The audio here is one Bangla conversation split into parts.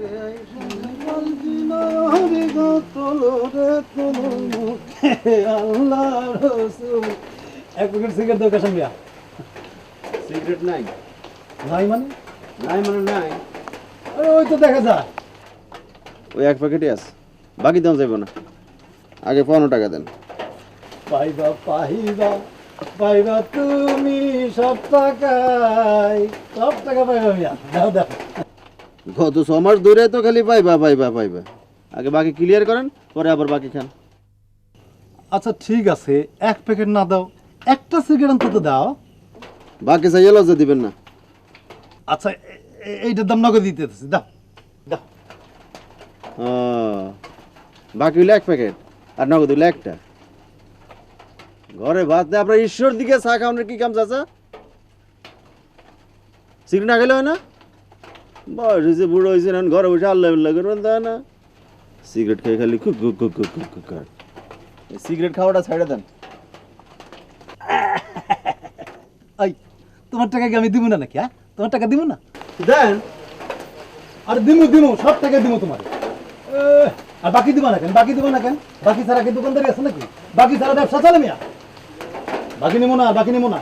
এক প্যাকেট সিগারেট দাও কাশামিয়া। সিগারেট নাই? নাই মানে? নাই মানে নাই। আরে ওই তো দেখা যায়। ওই এক প্যাকেটই আছে, বাকি দাম যাইব না। আগে 15 টাকা দেন। পাইবা পাইবা পাইবা তুমি সব টাকায়, সব টাকা পাইবা মিয়া। দাও দাও। গত 6 মাস ধরে তো খালি পাইবা পাইবা পাইবা। আগে বাকি ক্লিয়ার করেন, পরে আবার বাকি খান। আচ্ছা ঠিক আছে, এক প্যাকেট না দাও, একটা সিগারেট অন্তত দাও। বাকি চাইলে লজ্জা দিবেন না। আচ্ছা এইটার দাম নগদ দিতেছি, দাও দাও। ও, বাকি হইলো এক প্যাকেট আর নগদ হইলো একটা। ঘরে ভাত নেই, আপনার ঈশ্বর দিকে চা খাওয়ানোর কি কাম চাচা? সিগারেট না খেলে হয় না? বয়স হয়েছে, বুড়ো হয়েছে, এখন ঘরে বসে আল্লাহ আল্লাহ করবেন তা না। সিগারেট খেয়ে খালি cook cook cook cook cook cook করে। সিগারেট খাওয়াটা ছেড়ে দেন। এই তোমার টাকা কি আমি দিব না নাকি? হ্যাঁ, তোমার টাকা দিব না? দেন। আর দিমু দিমু, সব টাকা দিমু তোমার। আর বাকি দিবা না কেন? বাকি দিবা না কেন? বাকি ছাড়া কি দোকানদারি আছে নাকি? বাকি ছাড়া ব্যবসা চলে মিয়া? বাকি নিবো না, বাকি নিবো না,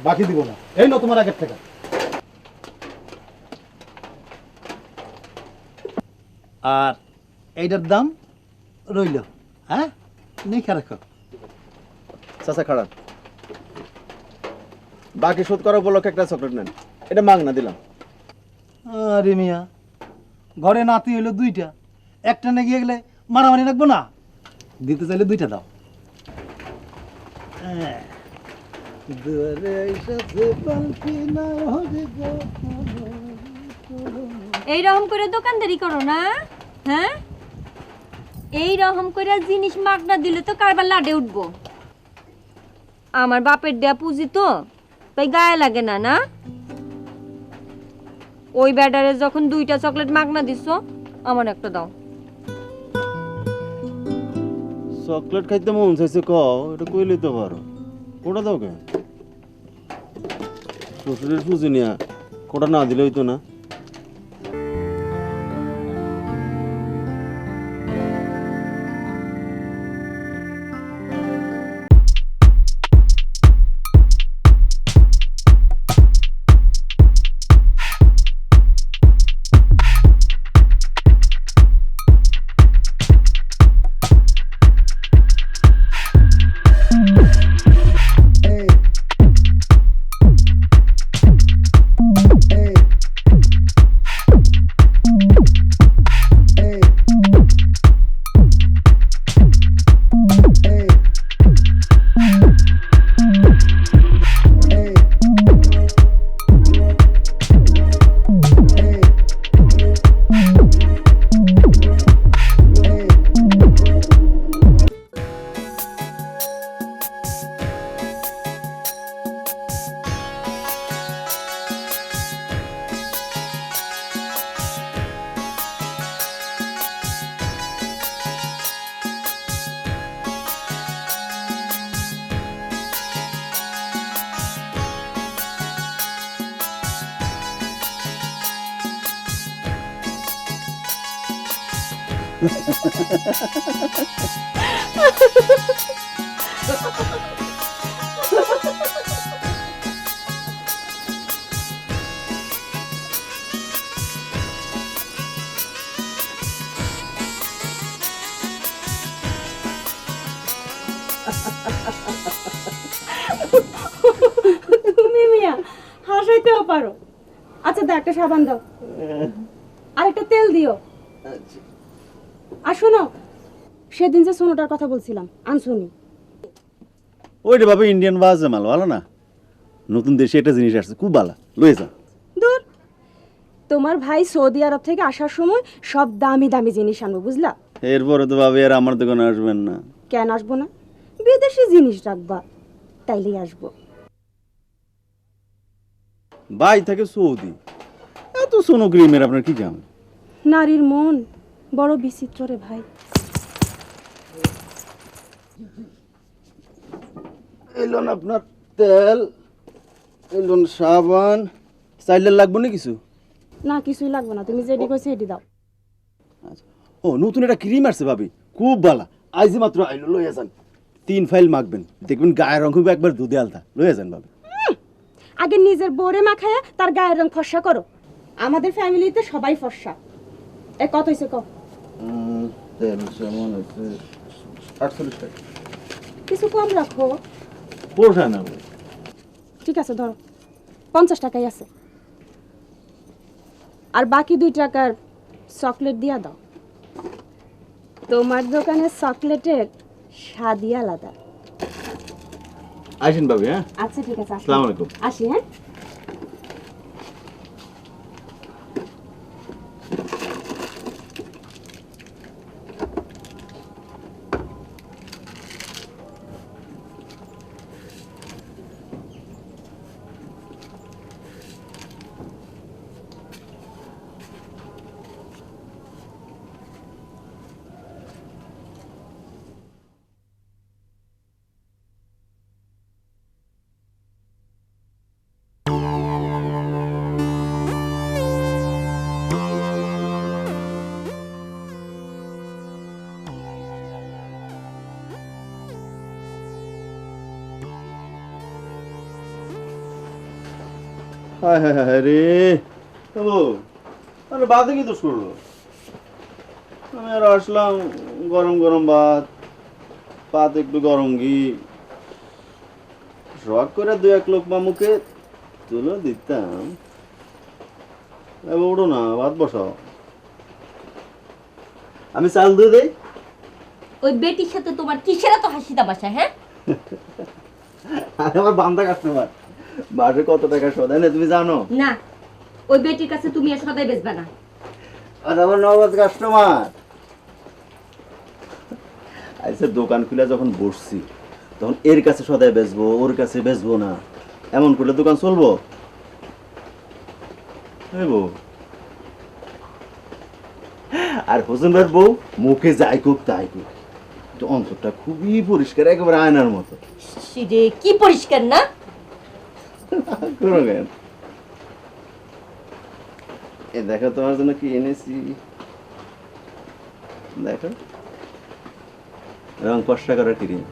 বাকি দিব না। এই নাও তোমার আগের টাকা। আর এইটার দাম রইল। হ্যাঁ, নিখা রাখো। চাচা খারাপ, বাকি শোধ করা উপলক্ষে একটা চকলেট নেন। এটা মাগনা দিলাম। আরে মিয়া, ঘরে নাতি হইলো দুইটা, একটা না গিয়ে গেলে মারামারি রাখবো না? দিতে চাইলে দুইটা দাও। এইরকম করে দোকানদারি করো না? হ্যাঁ, এইরকম করে জিনিস মাগনা দিলে তো কারবার লাডে উঠবো। আমার বাপের দেয়া পুঁজি তো, তাই গায়ে লাগে না। না, ওই ব্যাটারে যখন 2টা চকলেট মাগনা দিছো, আমার একটা দাও। চকলেট খাইতে মন চাইছে ক, এটা কইলে তো পারো। কোটা দাও কে? শ্বশুরের পুঁজি নিয়া কোটা না দিলে হইতো না। তুমি মিয়া হাসাইতেও পারো। আচ্ছা দাও, একটা সাবান দাও, আর একটা তেল দিও। আর শোনো, সেদিন যে সোনোটার কথা বলছিলাম আনসুনি। ওইটা বাবা ইন্ডিয়ান বাজে মাল, ভালো না? নতুন দেশে একটা জিনিস আসছে, খুব ভালো, লয়ে যা। দূর, তোমার ভাই সৌদি আরব থেকে আসার সময় সব দামি দামি জিনিস আনবো, বুঝলা? এরপরে তো বাবা আর আমার দোকানে আসবেন না। কেন আসবো না? বিদেশি জিনিস রাখবা, তাইলেই আসবো। ভাই থাকে সৌদি, এত সোনো ক্রিমের আপনার কি কাম? নারীর মন বড় বিচিত্র রে ভাই। এলন আপনার তেল, এলন সাবান, চাইলে লাগবো না কিছু? না কিছুই লাগবে না, তুমি যেটি কইছো এটি দাও। আচ্ছা ও নতুন একটা ক্রিম আসছে ভাবি, খুব ভালো, আইজি মাত্র আইলো, লইয়া যান। 3 ফাইল মাখবেন, দেখবেন গায়ের রং খুব একবার দুধে আলতা, লইয়া যান ভাবি। আগে নিজের বউরে মাখায়া তার গায়ের রং ফর্সা করো। আমাদের ফ্যামিলিতে সবাই ফর্সা। কত হইছে কও? তেল যেমন হচ্ছে 48 টাকা। কিছু কম রাখো। পোষায় না ভাই। ঠিক আছে ধরো, 50 টাকাই আছে। আর বাকি 2 টাকার চকলেট দিয়া দাও। তোমার দোকানের চকলেটের স্বাদই আলাদা। আসেন ভাবি, হ্যাঁ? আচ্ছা ঠিক আছে, আসসালামু আলাইকুম। আসি হ্যাঁ। হায় হায় হায় রে, ও আরে বাদে কি দোষ করলো? আমি আর আসলাম, গরম গরম ভাত, ভাত একটু গরম ঘি, শখ করে 2-1 লোকমা মুখে তুলে দিতাম। এবার উঠো না, ভাত বসাও, আমি চাল দিয়ে দেই। ওই বেটির সাথে তোমার কিসের এত হাসি তামাশা? হ্যাঁ, আমার বান্দা কাস্টমার, মাসে কত টাকা সদায় না তুমি জানো? না ওই বেটির কাছে তুমি আর সদাই বেচবে না। আর আমার নগদ কাস্টমার। আচ্ছা দোকান খুলে যখন বসছি তখন এর কাছে সদাই বেচবো, ওর কাছে বেচবো না, এমন করলে দোকান চলবো? বউ আর হোসেন ভাইয়ের বউ মুখে যাই কুক তাই কুক, অন্তরটা খুবই পরিষ্কার, একেবারে আয়নার মতো। রে কি পরিষ্কার না? কোনো জ্ঞান। এ দেখো তোমার জন্য কি এনেছি, দেখো রং কষা করা ক্রিম।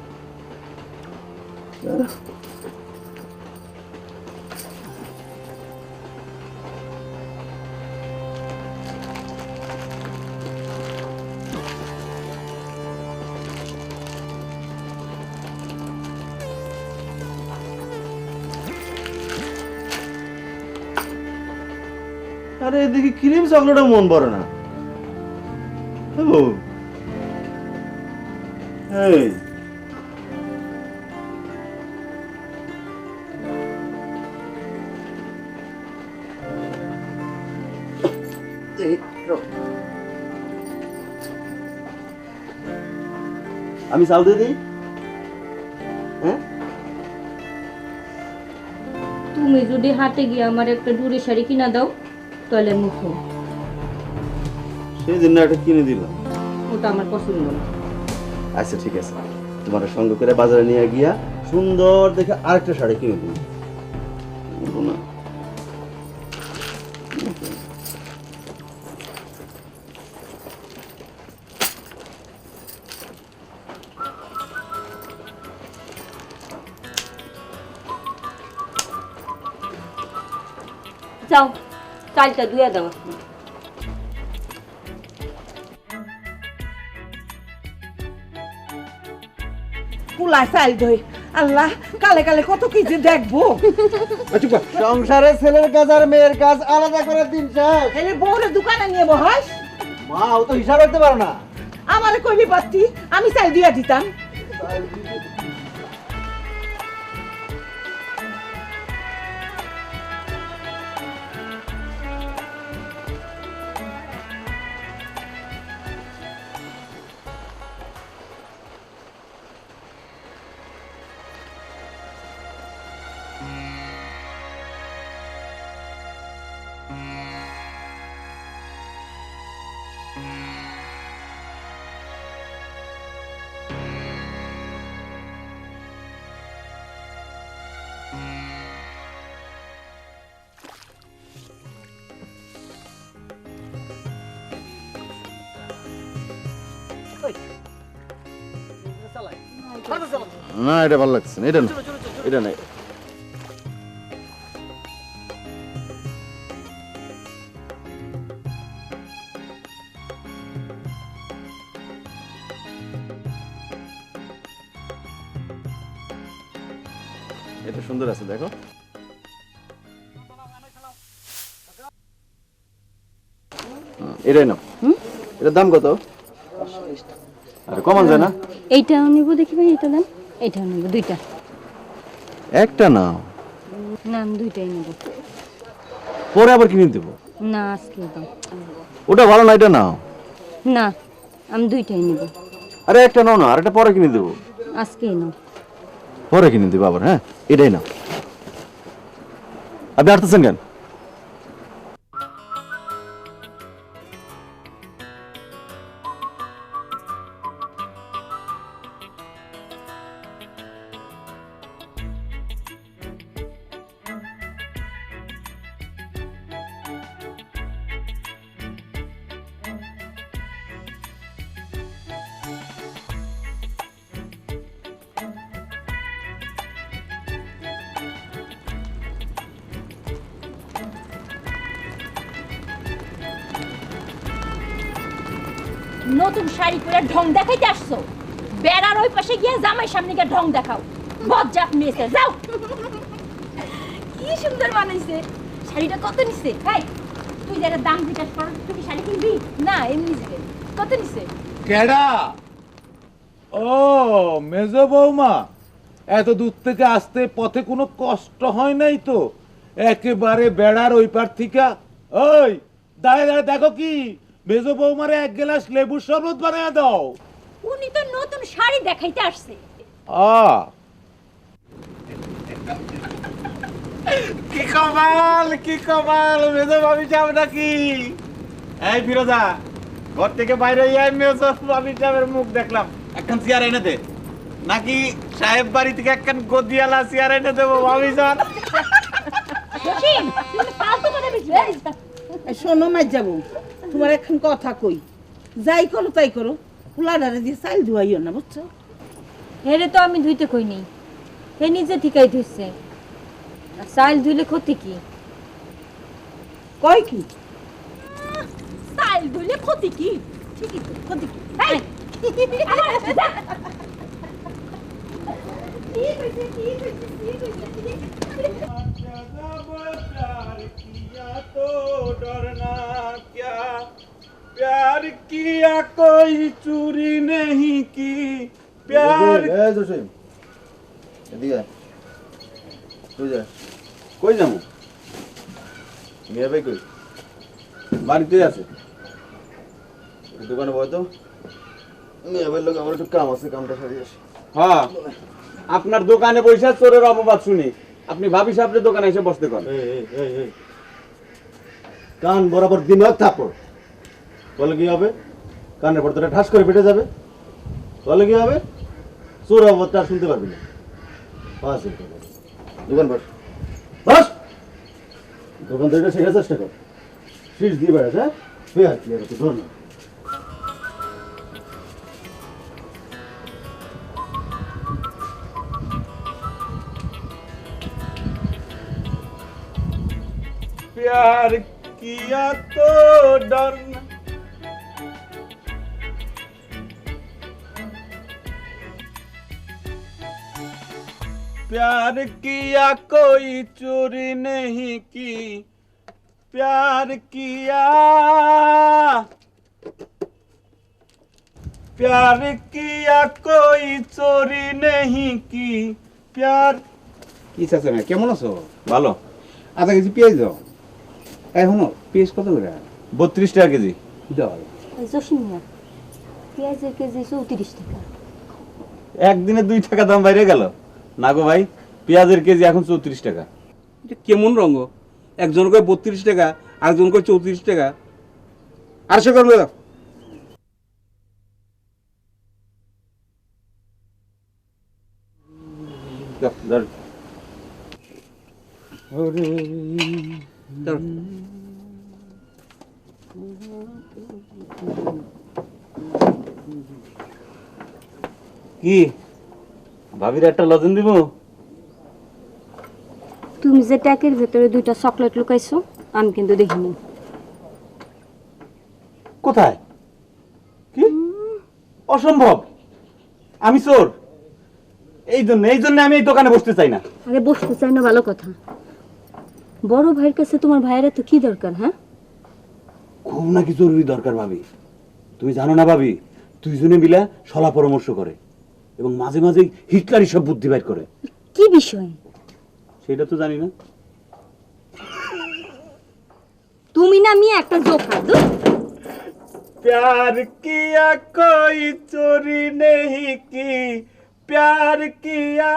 আরে দেখি ক্রিম চকলেটও মন ভরে না। এই আমি চাল দিয়ে দিই, হ্যাঁ? তুমি যদি হাটে গিয়ে আমার একটা ডুরি শাড়ি কিনা দাও তাহলে মুখো, সেই দিন একটা কিনে দিলাম। ওটা আমার পছন্দ না। আচ্ছা ঠিক আছে, তোমার সঙ্গে করে বাজারে নিয়ে গিয়া সুন্দর দেখে আরেকটা শাড়ি কিনে দিই না। যাও চালটা ধুয়ে দাও। কুলা চাল দই, আল্লাহ কালে কালে কত কি যে দেখবো। সংসারে ছেলের কাজ আর মেয়ের কাজ আলাদা করে দিন শেষ। এলে বউরে দোকানে নিয়ে বহাস, মা ও তো হিসাব করতে পারো না। আমারে কইবি পারতি, আমি চাল দিয়া দিতাম। না এটা ভালো লাগছে না, এটা না, এটা নাই। এটা সুন্দর আছে দেখো। এটাই নাও। এটার দাম কত? আরে কমান যায় না? এইটাও নিব, দেখি ভাই, এইটা দেন। এইটাও নিব, দুইটা। একটা নাও, না, আমি দুইটাই নিব। পরে আবার কিনে দেবো। না, আজকে দাও। ওটা ভালো না, এটা নাও। না, আমি দুইটাই নিব। আরে একটা নাও না, আর একটা পরে কিনে দেবো। আজকেই নাও। পরে কিনে দেবো আবার। হ্যাঁ, এটাই নাও। আপনি আসতেছেন কেন? নতুন শাড়ি পরে ঢং দেখাইতে আসছো? বেড়ার ওই পাশে গিয়ে জামাই সামনে গিয়ে ঢং দেখাও। বজ্জাত মেয়েছে, যাও। কি সুন্দর বানাইছে। শাড়িটা কত নিছে? ভাই, তুই যারা দাম জিজ্ঞাসা কর, তুই কি শাড়ি কিনবি? না, এমনি যাবে। কত নিছে? কেডা? ও, মেজো বৌমা, এত দূর থেকে আসতে পথে কোনো কষ্ট হয় নাই তো? একেবারে বেড়ার ওই পার থিকা। ওই দাঁড়িয়ে দাঁড়িয়ে দেখো কি, মেজো বৌমারে এক গ্লাস লেবুর শরবত বানিয়ে দাও। উনি তো নতুন শাড়ি দেখাইতে আসছে। কি কমাল, কি কমাল, মেজো ভাবি যাবে নাকি? এই ফিরোজা, ঘর থেকে বাইরে মেজো ভাবি সাহেবের মুখ দেখলাম। একখান চেয়ার এনে দে, নাকি সাহেব বাড়ি থেকে একখান গদিয়ালা চেয়ার এনে দেবো ভাবি যান। জসিম, তুমি ফালতু কথা বেশি বলিস। শোনো মাই যাবো, তোমার এখন কথা কই, যাই করো তাই করো, ফুলাডারে দিয়ে চাল ধুয়াইও না, বুঝছো? হেরে তো আমি ধুইতে কই নেই, হে নিজে ঠিকাই ধুইছে। আর চাইল ধুইলে ক্ষতি কি? কয় কি? স্টাইল ধুলে ক্ষতি কি? ঠিকই তো, ক্ষতি কি? এই, আমার কাছে যা। ঠিক হইছে, ঠিক হইছে, ঠিক হইছে, ঠিক प्यार किया कोई चोरी नहीं की, प्यार। কই যাবো? মিয়া ভাই কই? বাড়িতে আছে। দোকানে বয় তো। মিয়া ভাইয়ের লোক আমার একটু কাম আছে, কামটা সারিয়ে আসি। হ্যাঁ, আপনার দোকানে বসে চোরের অপবাদ শুনি, আপনি ভাবি সাহেবের দোকানে এসে বসতে করেন। কান বরাবর দিমাগ থাপড়। বলে কি হবে? কানের পর্দাটা ঠাস করে ফেটে যাবে। বলে কি হবে? চোর অবস্থা আর শুনতে পারবি না। দোকান বস, বস। দোকান থেকে শেখার চেষ্টা কর। শীষ দিয়ে বেড়াস, হ্যাঁ? বেয়ার কি আর ধর না। प्यार किया तो डरना। प्यार किया कोई चोरी नहीं की, प्यार किया, प्यार किया कोई चोरी नहीं की, प्यार। কি চাচ্ছে না, কেমন আছো? ভালো। আধা কেজি পেঁয়াজ দাও। এখন পেঁয়াজ কত করে? 32 টাকা কেজি। দাও। জসিম মিয়া, পেঁয়াজের কেজি 34 টাকা। একদিনে 2 টাকা দাম বাইরে গেল না গো ভাই। পেঁয়াজের কেজি এখন 34 টাকা। এটা কেমন রঙ? একজন কয় 32 টাকা, আরেকজন কয় 34 টাকা। আর সে করবে দাও। ধর। দাও। কি ভাবির একটা লজেন দিব। তুমি যে ট্যাকের ভেতরে 2টা চকলেট লুকাইছো আমি কিন্তু দেখিনি। কোথায়? কি? অসম্ভব, আমি চোর। এই জন্য আমি এই দোকানে বসতে চাই না। আরে বসতে চাই না ভালো কথা, বড় ভাইয়ের কাছে তোমার ভাইয়ের তো কি দরকার? হ্যাঁ, খুব নাকি জরুরি দরকার ভাবি। তুমি জানো না ভাবি, দুইজনে মিলে সলা পরামর্শ করে এবং মাঝে মাঝে হিটলারই সব বুদ্ধি বাইর করে। কি বিষয়? সেটা তো জানি না। তুমি না আমি একটা জোকার। प्यार किया कोई चोरी नहीं की, प्यार किया।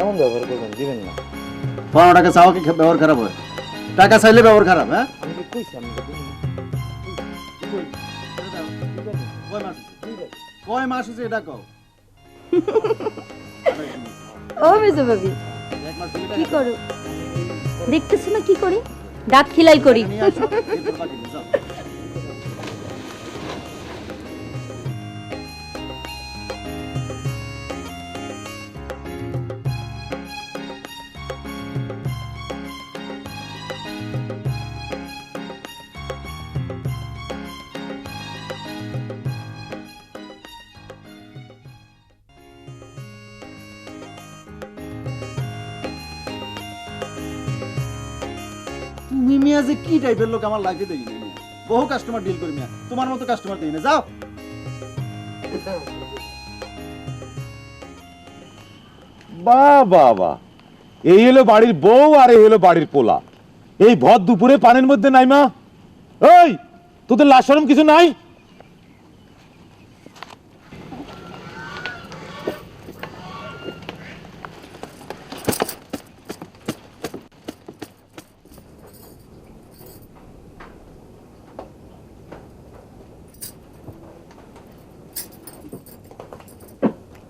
এমন ব্যবহার করবেন, দিবেন না। 12 টাকা চাওয়া কি ব্যবহার খারাপ হয়? টাকা চাইলে ব্যবহার খারাপ? হ্যাঁ, আমি কি কইছি আমি কয় মাস হচ্ছে এটা কও। ও মেজো ভাবি এক মাস দিলে কি করো? দেখতেছো না কি করি? দাঁত খিলাই করি। নিয়ে আসো, এরপর বাকি দিন, যাও। তুমি মিয়া যে কি টাইপের লোক আমার লাইফে দেখি না মিয়া। বহু কাস্টমার ডিল করি মিয়া, তোমার মতো কাস্টমার দেখি না। যাও। বাহ বাহ বাহ, এই হলো বাড়ির বউ আর এই হলো বাড়ির পোলা। এই ভর দুপুরে পানির মধ্যে নাইমা, এই তোদের লাজ শরম কিছু নাই?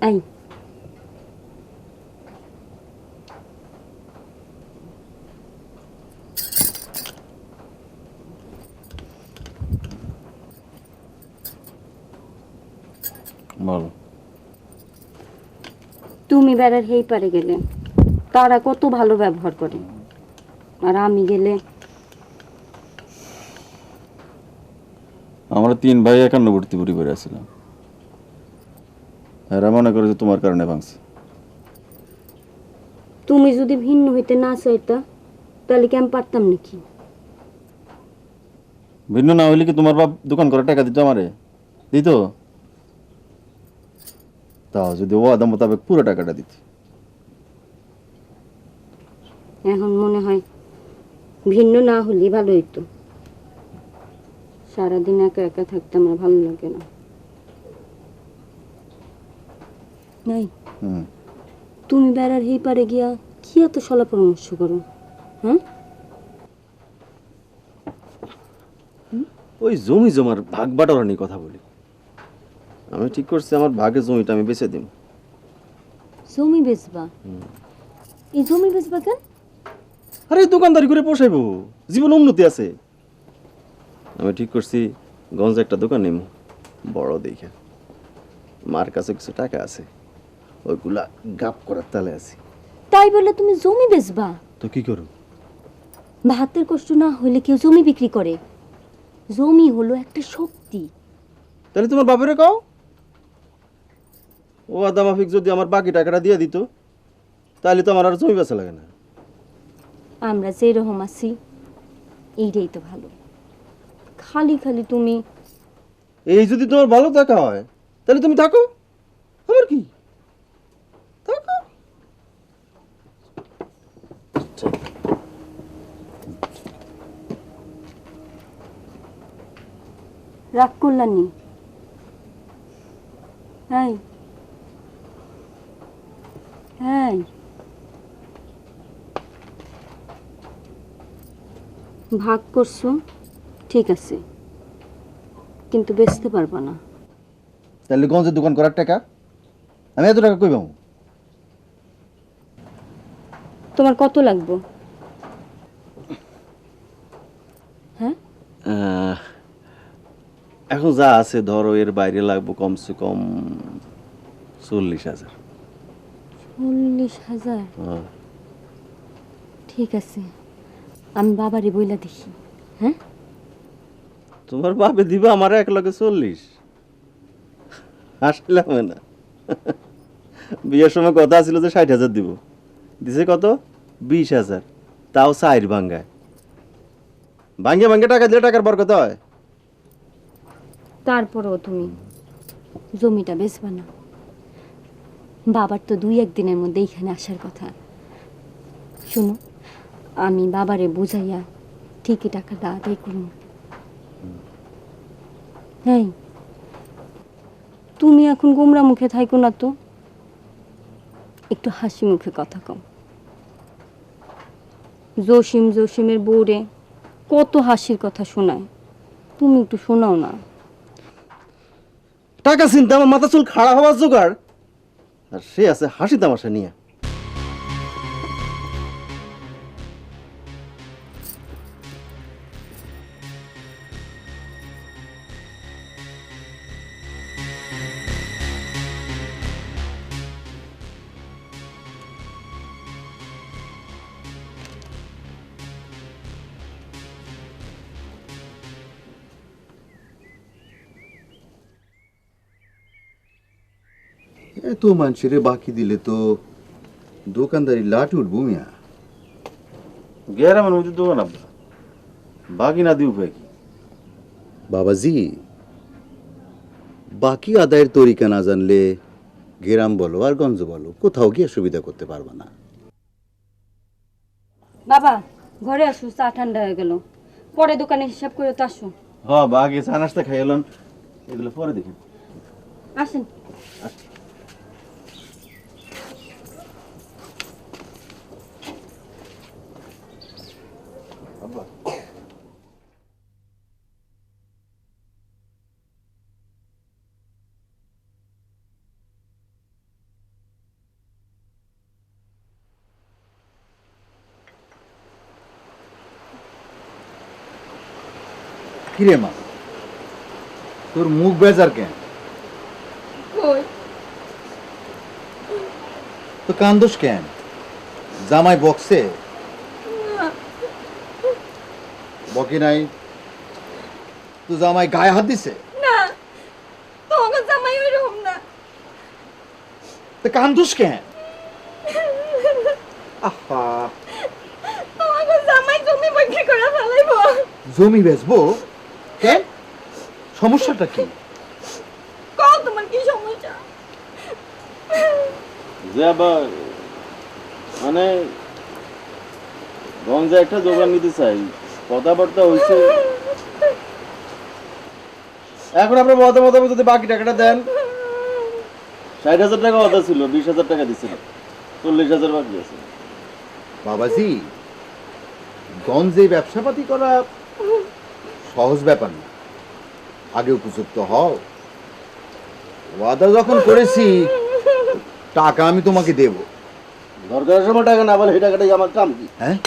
এই বলো। তুমি বেড়ার হেই পারে গেলে তারা কত ভালো ব্যবহার করে, আর আমি গেলে আমরা 3 ভাই একান্নবর্তী পরিবারে আছিলাম। এরা মনে করে যে তোমার কারণে ভাঙছে। তুমি যদি ভিন্ন হইতে না চাইতা তাহলে কি আমি পারতাম নাকি? ভিন্ন না হইলে কি তোমার বাপ দোকান করে টাকা দিত আমারে? দিত? তাও যদি ওয়াদা মোতাবেক পুরো টাকাটা দিত। এখন মনে হয় ভিন্ন না হলে ভালো হইতো। সারাদিন একা একা থাকতে আমার ভালো লাগে না। নাই তুমি বেড়ার হেই পারে গিয়া কি এত সলা পরামর্শ করো? হ্যাঁ, ওই জমি জমার ভাগ বাটোয়ারা নিয়ে কথা বলি। আমি ঠিক করছি আমার ভাগের জমিটা আমি বেচে দিব। জমি বেচবা? এই জমি বেচবা কেন? আরে দোকানদারি করে পোষাইবো, জীবন উন্নতি আছে। আমি ঠিক করছি গঞ্জে একটা দোকান নেব, বড় দেখে। মার কাছে কিছু টাকা আছে, ওইগুলা গাপ করার তালে আছি। তাই বলে তুমি জমি বেচবা? তো কি করব? ভাতের কষ্ট না হলে কেউ জমি বিক্রি করে? জমি হলো একটা শক্তি। তাহলে তোমার বাপেরে কও, ও আদা মাফিক যদি আমার বাকি টাকাটা দিয়ে দিত, তাহলে তো আমার আর জমি বেচা লাগে না। আমরা যেরকম আছি এইটাই তো ভালো। খালি খালি তুমি এই যদি তোমার ভালো থাকা হয়, তাহলে তুমি থাকো, আমার কি, থাকো। রাগ করলানি? হ্যাঁ হ্যাঁ, ভাগ করছো ঠিক আছে, কিন্তু বেচতে পারবা না। তাহলে গঞ্জের দোকান করার টাকা আমি এত টাকা কই পাবো? তোমার কত লাগবে? হ্যাঁ, এখন যা আছে ধরো, এর বাইরে লাগবো কমসে কম 40,000। 40,000? ঠিক আছে, আমি বাবারে বইলা দেখি। হ্যাঁ, তোমার বাপে দিবা আমার 1,40,000? আসলাম না, বিয়ের সময় কথা ছিল যে 60,000 দিব, দিছে কত? 20,000, তাও 4 ভাঙ্গায়। ভাঙ্গে ভাঙ্গে টাকা দিলে টাকার বরকত হয়। তারপরেও তুমি জমিটা বেচবা না? বাবার তো 2-1 দিনের মধ্যে এইখানে আসার কথা। শোনো, আমি বাবারে বুঝাইয়া ঠিকই টাকাটা আদায় করুন। হ্যাঁ, তুমি এখন গোমরা মুখে থাইকো না তো, একটু হাসি মুখে কথা কও। জসিমের বউরে কত হাসির কথা শোনায়, তুমি একটু শোনাও না। টাকা চিন্তা আমার মাথা চুল খাড়া হওয়ার জোগাড়, আর সে আছে হাসি তামাশা নিয়ে। এত মানুষের বাকি দিলে তো দোকানদারি লাট উঠবো মিয়া। গ্যারামের মধ্যে দোকান আব্বা, বাকি না দিও ভাই কি? বাবাজি, বাকি আদায়ের তরিকা না জানলে গ্রাম বলো আর গঞ্জ বলো কোথাও গিয়ে সুবিধা করতে পারবা না। বাবা, ঘরে আসো, চা ঠান্ডা হয়ে গেল, পরে দোকানে হিসাব করে তো আসো। হ্যাঁ, বাকি চা নাস্তা খাই এলাম, এগুলো পরে দেখেন। আসেন। কিরে মা, তোর মুখ বেজার কেন? তো কান্দোস কেন? জামাই বকছে? বকে নাই তো? জামাই গায়ে হাত দিছে? না, তোমাকে জামাই ওইরকম না। তো কান্দোস কেন? আহা, তোমাকে জামাই জমি বিক্রি করে ফেলাইবো। জমি বেচবো কেন? সমস্যাটা কি? কও তোমার কি সমস্যা? যে আবার মানে গঞ্জে একটা দোকান নিতে চাই, কথাবার্তা হয়েছে। এখন আপনার মতামত যদি বাকি টাকাটা দেন, 60,000 টাকা কথা ছিল, 20,000 টাকা দিচ্ছিল, 40,000 বাকি আছে। বাবাজি, গঞ্জে ব্যবসাপাতি করা সহজ ব্যাপার না, আগে উপযুক্ত হও। ওয়াদা যখন করেছি টাকা আমি তোমাকে দেব। দরকারের সময় টাকা না বলে এই টাকাটাই আমার কাম কি? হ্যাঁ,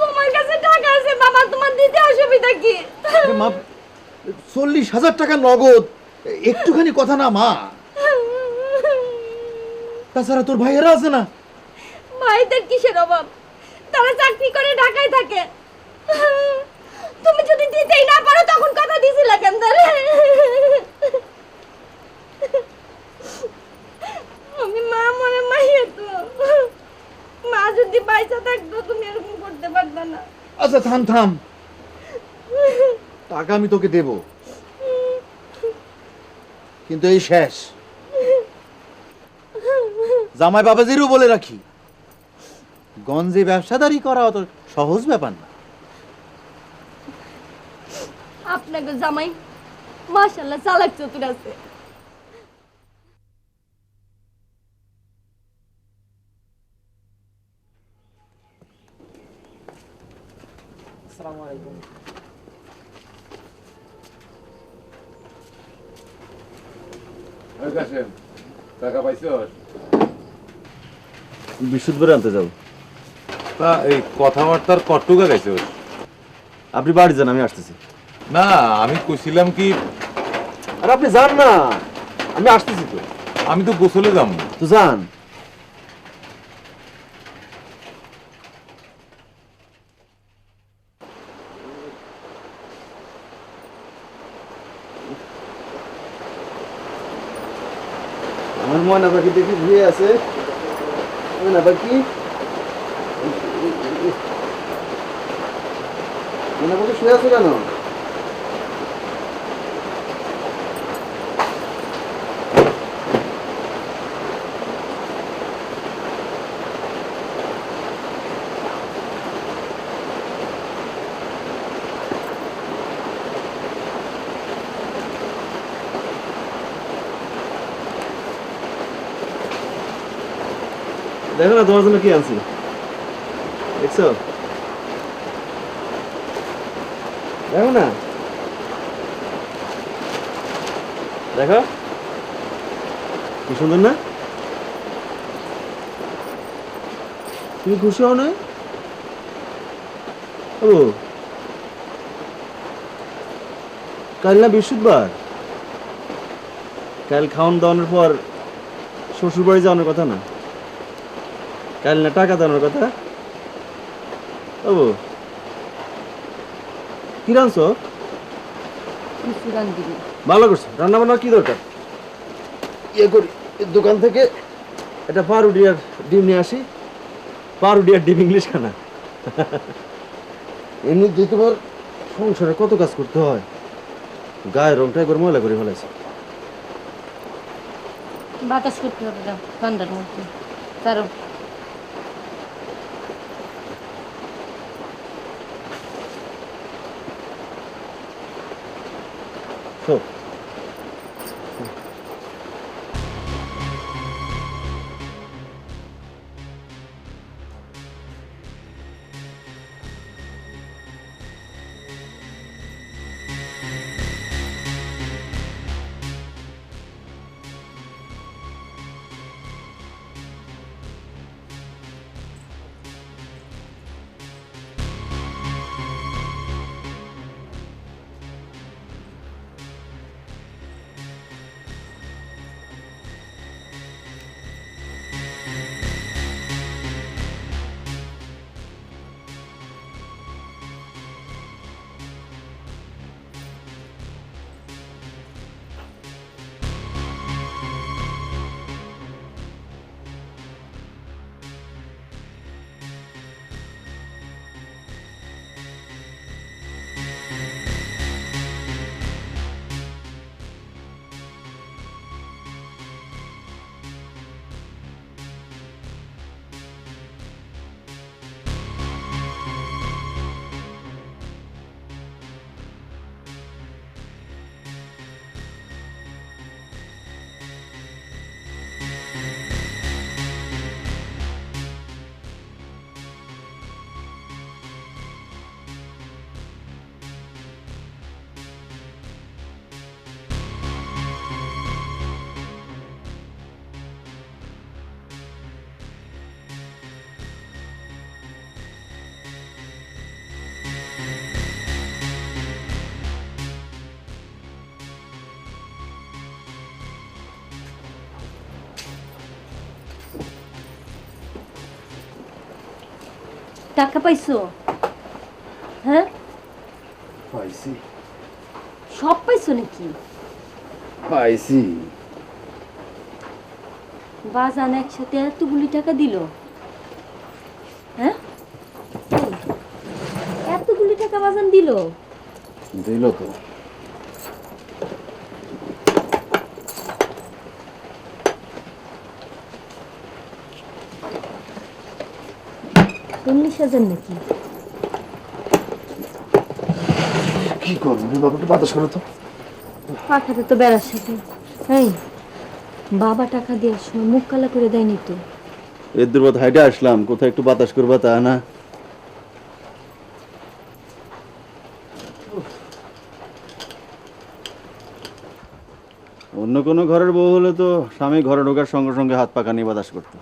তোমার কাছে টাকা আছে বাবা, তোমার দিতে অসুবিধা কি? মা 40,000 টাকা নগদ একটুখানি কথা না মা। তাছাড়া তোর ভাইয়েরা আছে না? ভাইদের কিসের অভাব, তারা চাকরি করে ঢাকায় থাকে। তুমি যদি দিতেই না পারো তখন কথা দিছিলা কেন তাহলে? আমি মা মনে মাইয়া তো, মা যদি পয়সা থাকতো তুমি এরকম করতে পারতা না। আচ্ছা থাম থাম, টাকা আমি তোকে দেব, কিন্তু এই শেষ। জামাই বাবাজিরও বলে রাখি, গঞ্জে ব্যবসাদারি করা অত সহজ ব্যাপার না। আপনাকে জামাই মাশাআল্লাহ চালাক চতুর আছে। টাকা পাইছ? বৃহস্পতিবারে আনতে যাবো। তা এই কথাবার্তার কটুকা গাইছ? আপনি বাড়ি যান, আমি আসতেছি। না, আমি কইছিলাম কি, আর আপনি যান না, আমি আসতেছি তো। আমি তো গোসলে যাম। তো যান। আমার ময়না পাখি দেখি ঘুরে আছে। ময়না পাখি, ময়না পাখি শুয়ে আছে কেন? দেখো না তোমার জন্য কি আনছি, দেখছো? দেখো না, দেখো কি সুন্দর না? তুমি খুশি হও না? ও কাল না বৃহস্পতিবার, কাল খাওয়ান দাওয়ানোর পর শ্বশুর বাড়ি যাওয়ানোর কথা না? কাল না টাকা দেওয়ার কথা? ও কি রানছো? ভালো করছো। রান্না বান্নার কি দরকার? ইয়ে করি, দোকান থেকে একটা পাউরুটি আর ডিম নিয়ে আসি। পাউরুটি আর ডিম ইংলিশ খানা। এমনিতে তোমার সংসারে কত কাজ করতে হয়, গায়ের রংটা একবার ময়লা করে ফেলেছে। বাতাস করতে হবে না ঠান্ডার মধ্যে, তারও So. টাকা পাইছো? হ্যাঁ, পাইছি সব পাইছো নাকি? পাইছি। বাজান একসাথে এতগুলি টাকা দিল? হ্যাঁ, এতগুলি টাকা বাজান দিল? দিল তো। 40,000 নাকি? কি করবো বাবাকে বাতাস করো তো। পাখাতে তো বেড়ার সাথে। এই বাবা টাকা দেওয়ার সময় মুখ কালা করে দেয়নি তো? এর দুর্বাদ হাইডে আসলাম, কোথায় একটু বাতাস করবা তা না। অন্য কোনো ঘরের বউ হলে তো স্বামী ঘরে ঢোকার সঙ্গে সঙ্গে হাত পাকা নিয়ে বাতাস করতো।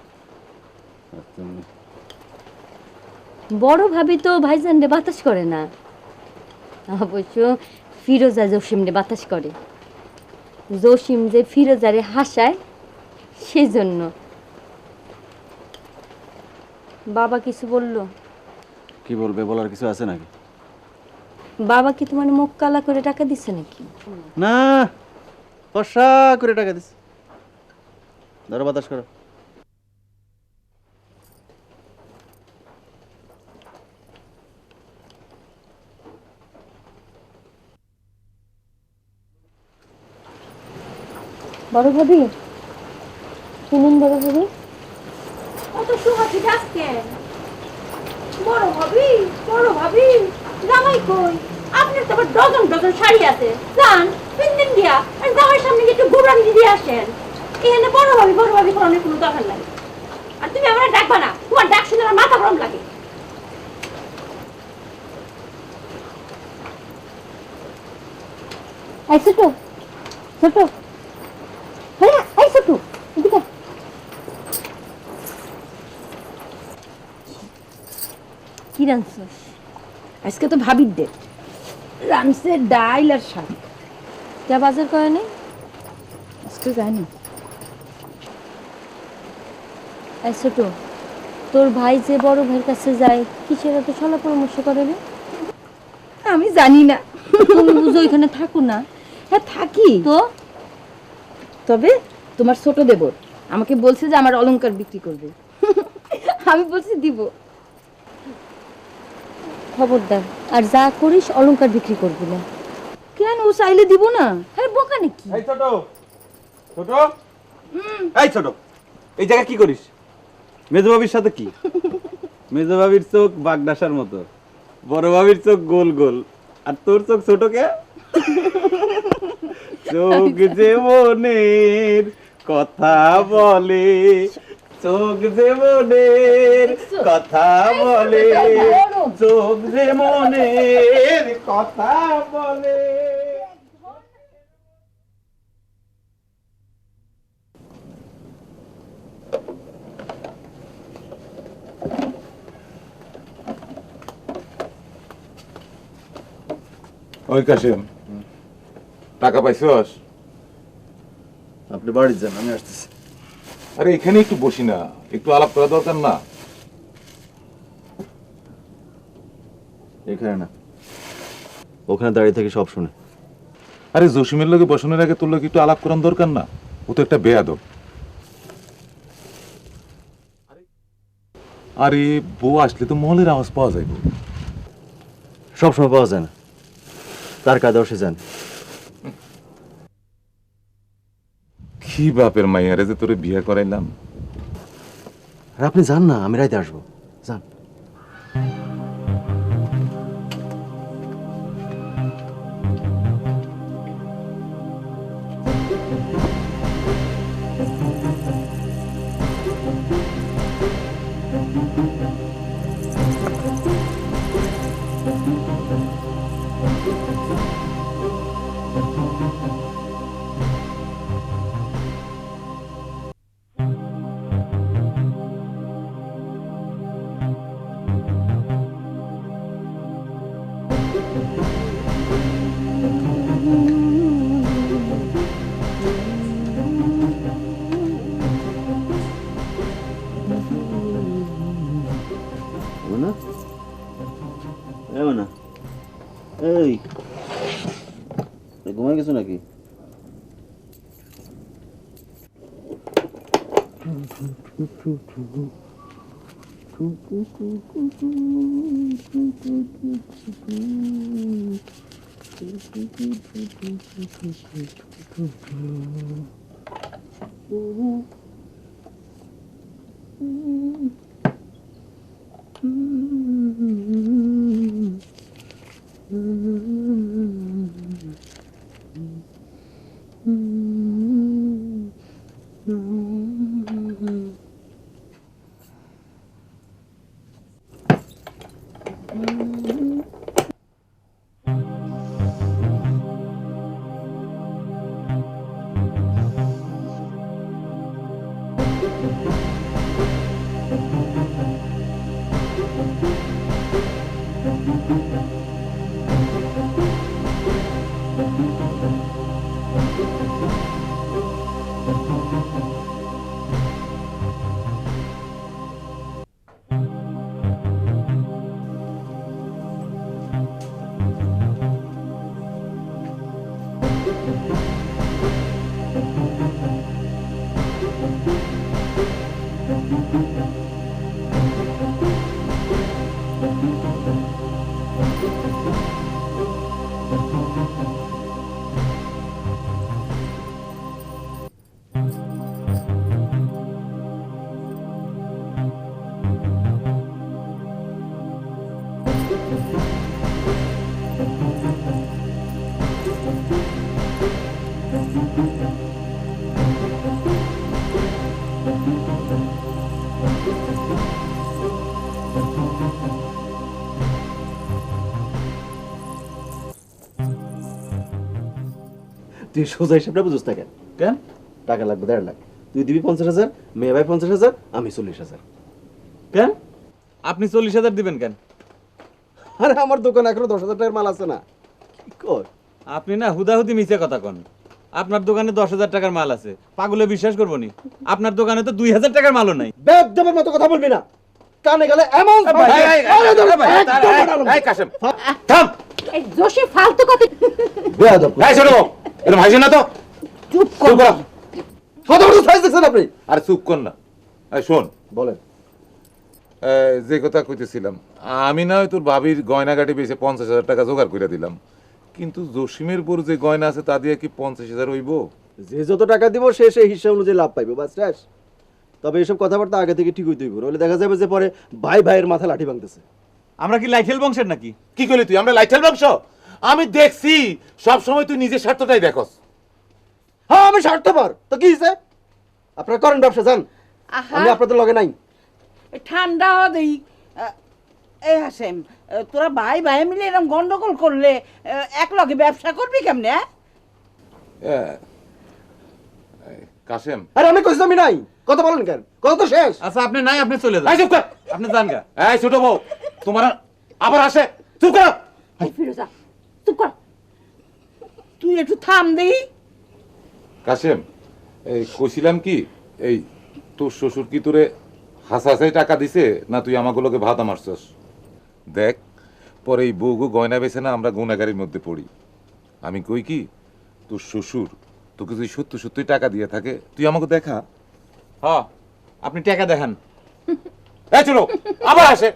আর তুমি বড় ভাবি তো ভাইজানরে বাতাস করে না, অবশ্য ফিরোজা জসিমরে বাতাস করে। জসিম যে ফিরোজারে হাসায় সেজন্য। বাবা কিছু বললো? কি বলবে, বলার কিছু আছে নাকি? বাবা কি তোমার মুখ কালা করে টাকা দিচ্ছে নাকি? না, কষা করে টাকা দিস। ধরো বাতাস করো। বড় ভাবি শুনুন, বড় ভাবি অত সুহাসি ডাকছেন? বড় ভাবি, বড় ভাবি, জামাই কই? আপনার তো আবার ডজন ডজন শাড়ি আছে, যান পিন্দিন দিয়া আর জামাইয়ের সামনে গিয়ে একটু ঘুরান দিয়ে আসেন। এখানে বড় ভাবি করানোর কোনো দরকার নাই। আর তুমি আমার ডাকবা না, তোমার ডাক শুনে আমার মাথা গরম লাগে। এই ছোট ছোট, হ্যাঁ এই ছোট, এদিকে আয়। কি রাঁধছস? আজকে তো ভাবির ডেট, রামসে ডাইল আর শাক। কে বাজার করে নাই? আজকে যায়নি। এই ছোট, তোর ভাই যে বড় ভাইয়ের কাছে যায় কিসের এত সলা পরামর্শ করে রে? আমি জানি না। তুমি বুঝো এখানে থাকো না? হ্যাঁ থাকি তো তবে তোমার ছোট দেবর আমাকে বলছে যে আমার অলংকার বিক্রি করবে। আমি বলছি দিব। খবরদার, আর যা করিস অলংকার বিক্রি করবি না। কেন, ও চাইলে দিব না? আরে বোকা নাকি? এই ছোট ছোট, এই ছোট, এই জায়গা কি করিস? মেজো ভাবির সাথে কি? মেজো ভাবির চোখ বাগডাসার মতো, বড় ভাবির চোখ গোল গোল, আর তোর চোখ ছোট কে? চোখ যে মনের কথা বলে, চোখ যে মনের কথা বলে, চোখ যে মনের কথা বলে। ওই কাশিম, টাকা পাইছস? আপনি বাড়ি যান, আমি আসতেছি। আরে এখানে একটু বসি না, একটু আলাপ করা দরকার না? এখানে না, ওখানে দাঁড়িয়ে থেকে সব শুনে। আরে জসিমের লগে বসানোর আগে তোর লগে একটু আলাপ করার দরকার না? ও তো একটা বেয়াদব। আরে বউ আসলে তো মহলের আওয়াজ পাওয়া যাইব। সবসময় পাওয়া যায় না, তার কাজেও সে জানে। কি বাপের মাইয়ারে যে তোরে বিয়ে করাইলাম। আর আপনি যান না, আমি রাইতে আসবো, যান। না না এই ঘুমাই গেছো নাকি? তুই সোজা হিসাবটা বুঝোস না কেন? কেন টাকা লাগবে 1.5 লাখ, তুই দিবি 50,000, মেয়ে ভাই 50,000, আমি 40,000। কেন আপনি 40,000 দিবেন কেন? আরে আমার দোকানে এখনো 10,000 টাকার মাল আছে না। কি কর আপনি না হুদাহুদি মিছে কথা কন। আপনার দোকানে 10,000 টাকার মাল আছে, পাগলে বিশ্বাস করবো নি? আপনার দোকানে তো 2,000 টাকার মালও নাই। বেয়াদবের মতো কথা বলবি না, কানে গেলে এমন থাম। এই জোশী ফালতু কথা বেয়াদব। এই শোনো, এরকম হাসি না তো। চুপ চুপ কর। করো। কত বড় সাইজ দেখছেন আপনি? আরে চুপ কর না। এই শোন, বলেন। যে কথা কইতেছিলাম, আমি না তোর ভাবির গয়নাগাটি বেচে 50,000 টাকা জোগাড় করে দিলাম, কিন্তু জসিমের উপর যে গয়না আছে তা দিয়ে কি 50,000 হইব? যে যত টাকা দিব সে সেই হিসাব অনুযায়ী লাভ পাইবো, বাস শেষ। তবে এইসব কথাবার্তা আগে থেকে ঠিক হইতে হইব, নইলে দেখা যাবে যে পরে ভাই ভাইয়ের মাথা লাঠি ভাঙতেছে। আমরা কি লাইঠেল বংশের নাকি? কি কইলি তুই? আমরা লাইঠাল বংশ? আমি দেখছি সব সময় তুই নিজের স্বার্থটাই দেখস। হ্যাঁ আমি স্বার্থপর, তো কি হইছে? আপনারা করেন ব্যবসা, যান, আমি আপনাদের লগে নাই। ঠান্ডা হওয়া দেই। এই হাসেম, তোরা ভাই ভাই মিলে এরকম গন্ডগোল করলে এক লগে ব্যবসা করবি কেমনে? কাশেম, আরে আমি কইছি আমি নাই, কথা বলেন কেন? কথা তো শেষ। আচ্ছা আপনি নাই, আপনি চলে যান। এই চুপ কর। আপনি যান গা। এই ছোট বউ, তোমার আবার আসে। চুপ কর। এই ফিরোজা চুপ কর, তুই একটু থাম দেই। কাশেম, এই কইছিলাম কি, এই তোর শ্বশুর কি তোরে হাসাহাসাই টাকা দিছে, না তুই আমাগুলোকে ভাতা মারছস? দেখ, পরে এই বউগু গয়না বেছে না আমরা গুণাগারির মধ্যে পড়ি। আমি কই কি, তোর শ্বশুর তোকে যদি সত্যি সত্যি টাকা দিয়ে থাকে, তুই আমাকে দেখা। হ্যাঁ, আপনি টাকা দেখান। এই চলো, আবার আসে।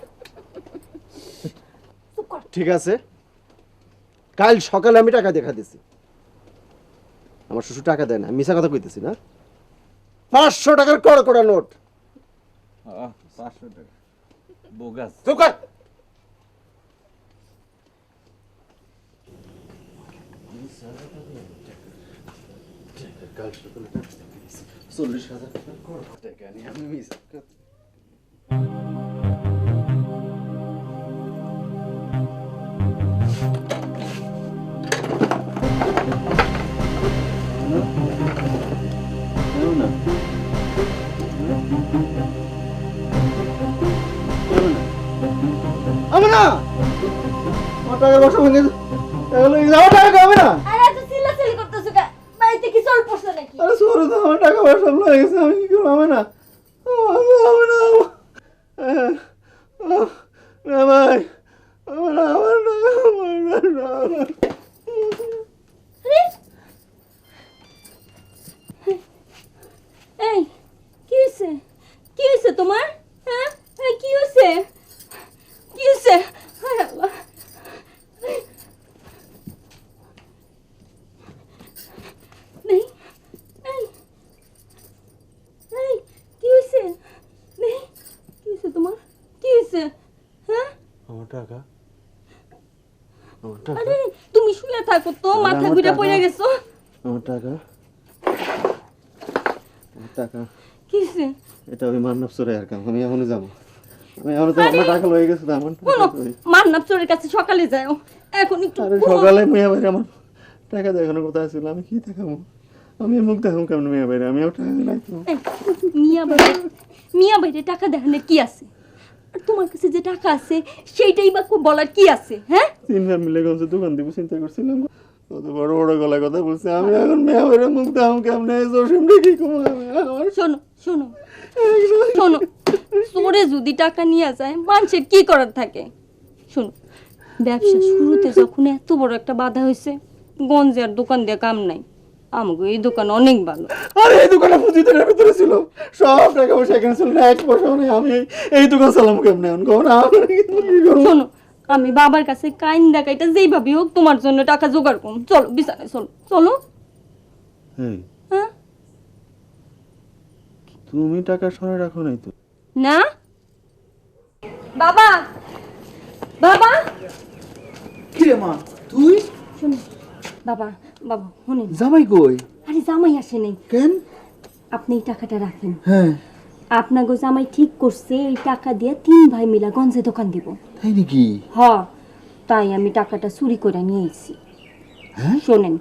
ঠিক আছে, কাল সকালে আমি টাকা দেখা দিছি। আমার শ্বশুর টাকা দেয় না, আমি মিছা কথা কইতেছি না। 500 টাকার কড়া নোট। 500 টাকা বোগাস। চুপ কর। কাল সকালে 40,000 টাকার কড়া টাকা নিয়ে আমি মিছা কথা। আমি না আমার টাকার বসা ভেঙে আমার টাকা হবে না। আরে তুই চিল্লাচিল্লি করতেছ কে? বাড়িতে কি চোর পড়ছে নাকি? আরে সরে তো, আমার টাকা পয়সা সব লয়ে গেছে, আমি কি করবো? হবে না, হবে না, না ভাই, আমার টাকা আমার টাকা আরে তুমি শুয়ে থাকো তো, মাথা আমার ঘুরে টাকা। পড়ে গেছো। আমার টাকা আমার টাকা কিসে? এটা ওই মান্নাব চোরে আর কাম আমি এখনই যাবো আমি এখন তো আমার টাকা লয়ে গেছে আমার শোনো, মান্নাব চোরের কাছে সকালে যাও, এখন একটু আরে ঘুমাও। সকালে মেয়ে বাইরে আমার টাকা দেখানো কোথায় ছিল আমি কি দেখাবো আমি মুখ দেখাবো কেমন মেয়ে বাইরে আমি টাকা নাই তো এই, মিয়া বাইরে টাকা দেখানোর কি আছে? আর তোমার কাছে যে টাকা আছে সেইটাই বা বলার কি আছে? হ্যাঁ, তিনবার মিলে গঞ্জে দোকান দিব চিন্তা করছিলাম কত বড় বড় গলায় কথা বলছে আমি এখন মেয়ে বাইরে মুখ দেখাবো কেমনে জসিমটা কি কমো আমি আমার শোনো শোনো শোনো, চোরে যদি টাকা নিয়ে যায় মানুষের কি করার থাকে? শোনো, ব্যবসা শুরুতে যখন এত বড় একটা বাধা হয়েছে, গঞ্জে আর দোকান দিয়ে কাম নাই, আমাকে এই দোকান অনেক ভালো। আরে এই দোকানে পুঁজিদের ভিতরে ছিল সব টাকা পয়সা এখানে ছিল না এক পয়সাও নেই আমি এই দোকান চালাম কেমনে এখন কখন শোনো, আমি বাবার কাছে কাইন দেখাইটা যেইভাবে হোক তোমার জন্য টাকা জোগাড় করুন। চলো বিছানায়, চলো চলো। হ্যাঁ, তুমি টাকা সরে রাখো নাই তো না বাবা, বাবা কি রে মা তুই শোনো, বাবা বাবা শুনেন। জামাই কই? আরে জামাই আসে নাই। কেন? আপনি এই টাকাটা রাখেন। হ্যাঁ আপনার গো জামাই ঠিক করছে এই টাকা দিয়ে 3 ভাই মিলা গঞ্জে দোকান দিব। তাই নাকি? হ, তাই আমি টাকাটা চুরি করে নিয়ে এসেছি। শোনেন,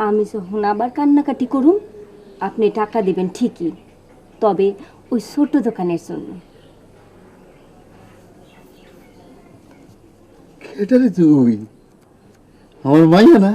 আমি যখন আবার কান্নাকাটি করুম আপনি টাকা দিবেন ঠিকই, তবে ওই ছোট দোকানের জন্য। এটা রে তুই আমার মাইয়া না?